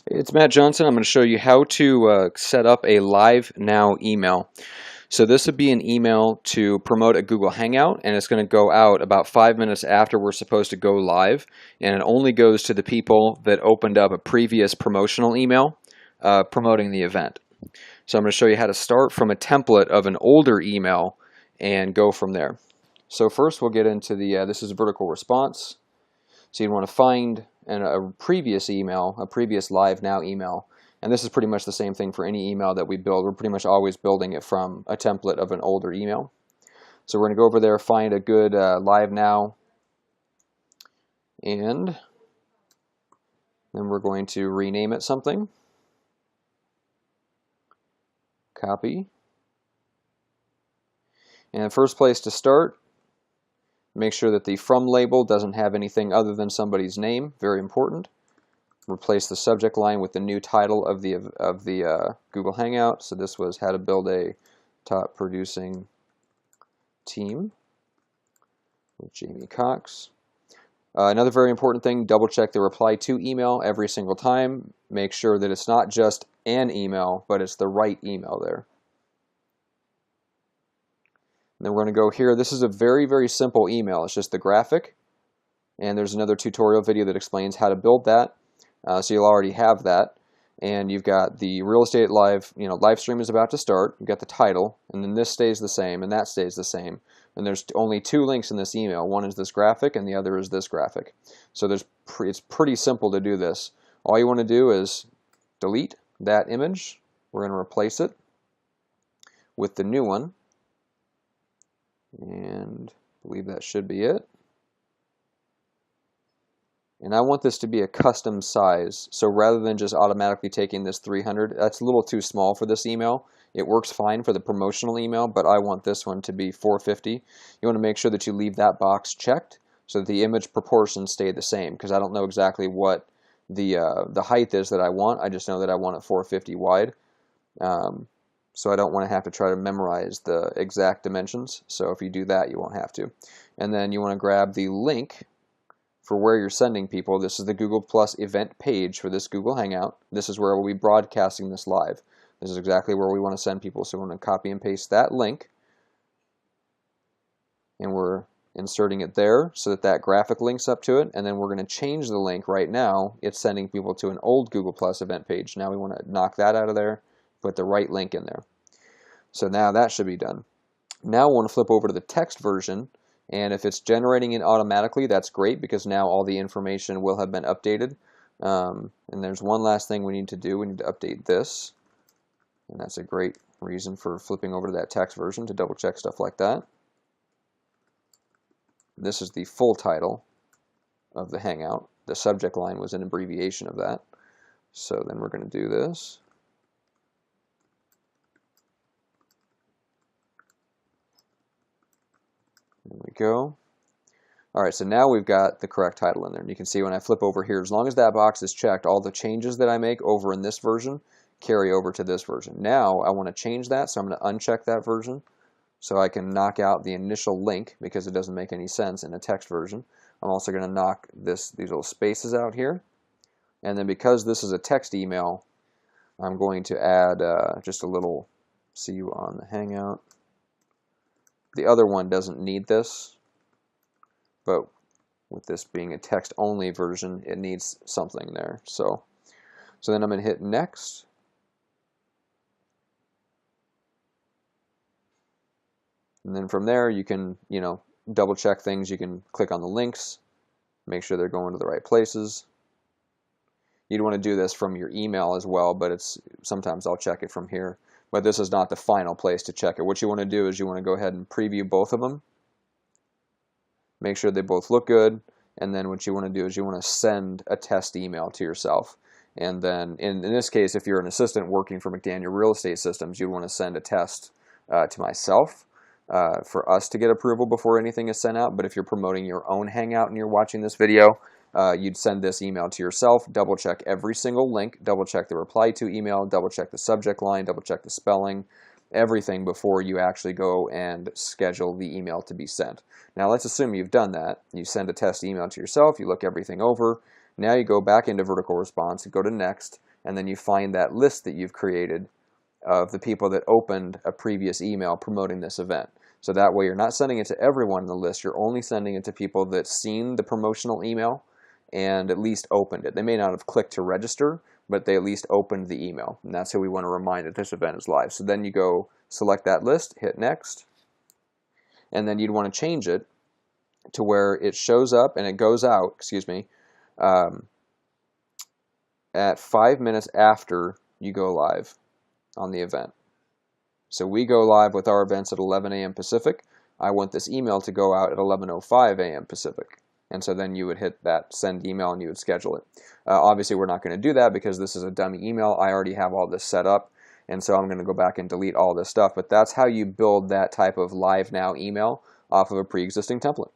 It's Matt Johnson. I'm going to show you how to set up a Live Now email. So this would be an email to promote a Google Hangout, and it's going to go out about 5 minutes after we're supposed to go live, and it only goes to the people that opened up a previous promotional email promoting the event. So I'm going to show you how to start from a template of an older email and go from there. So first we'll get into this is vertical response. So you'd want to find a previous email, a previous Live Now email, and this is pretty much the same thing for any email that we build. We're pretty much always building it from a template of an older email. So we're going to go over there, find a good Live Now, and then we're going to rename it something. Copy. And the first place to start, make sure that the from label doesn't have anything other than somebody's name. Very important. Replace the subject line with the new title of the Google Hangout. So this was how to build a top producing team with Jamie Cox. Another very important thing, double check the reply to email every single time. Make sure that it's not just an email, but it's the right email there. And then we're going to go here. This is a very, very simple email. It's just the graphic. And there's another tutorial video that explains how to build that. So you'll already have that. And you've got the real estate live stream is about to start. You've got the title, and then this stays the same, and that stays the same. And there's only two links in this email. One is this graphic, and the other is this graphic. So it's pretty simple to do this. All you want to do is delete that image. We're going to replace it with the new one. And I believe that should be it. And I want this to be a custom size. So rather than just automatically taking this 300, that's a little too small for this email. It works fine for the promotional email, but I want this one to be 450. You want to make sure that you leave that box checked so that the image proportions stay the same, because I don't know exactly what the height is that I want. I just know that I want it 450 wide. So I don't want to have to try to memorize the exact dimensions. So if you do that, you won't have to. And then you want to grab the link for where you're sending people. This is the Google Plus event page for this Google Hangout. This is where we'll be broadcasting this live. This is exactly where we want to send people. So we're going to copy and paste that link. And we're inserting it there so that that graphic links up to it. And then we're going to change the link right now. It's sending people to an old Google Plus event page. Now we want to knock that out of there, put the right link in there. So now that should be done. Now we want to flip over to the text version. And if it's generating it automatically, that's great, because now all the information will have been updated. And there's one last thing we need to do. We need to update this. And that's a great reason for flipping over to that text version, to double check stuff like that. This is the full title of the Hangout. The subject line was an abbreviation of that. So then we're going to do this. There we go. All right, so now we've got the correct title in there. And you can see when I flip over here, as long as that box is checked, all the changes that I make over in this version carry over to this version. Now I want to change that, so I'm going to uncheck that version so I can knock out the initial link, because it doesn't make any sense in a text version. I'm also going to knock these little spaces out here. And then because this is a text email, I'm going to add just a little "see you on the Hangout." The other one doesn't need this, but with this being a text-only version, it needs something there. So then I'm going to hit next. And then from there, you can, double check things. You can click on the links, make sure they're going to the right places. You'd want to do this from your email as well, but sometimes I'll check it from here. But this is not the final place to check it. What you want to do is you want to go ahead and preview both of them. Make sure they both look good. And then what you want to do is you want to send a test email to yourself. And then in this case, if you're an assistant working for McDaniel Real Estate Systems, you want to send a test to myself for us to get approval before anything is sent out. But if you're promoting your own Hangout and you're watching this video, you'd send this email to yourself, double check every single link, double check the reply to email, double check the subject line, double check the spelling, everything before you actually go and schedule the email to be sent. Now let's assume you've done that. You send a test email to yourself, you look everything over. Now you go back into vertical response, you go to next, and then you find that list that you've created of the people that opened a previous email promoting this event. So that way you're not sending it to everyone in the list, you're only sending it to people that seen the promotional email and at least opened it. They may not have clicked to register, but they at least opened the email. And that's who we want to remind that this event is live. So then you go select that list, hit next, and then you'd want to change it to where it shows up and it goes out, at 5 minutes after you go live on the event. So we go live with our events at 11 a.m. Pacific. I want this email to go out at 11:05 a.m. Pacific. And so then you would hit that send email and you would schedule it. Obviously, we're not going to do that because this is a dummy email. I already have all this set up. And so I'm going to go back and delete all this stuff. But that's how you build that type of live now email off of a pre-existing template.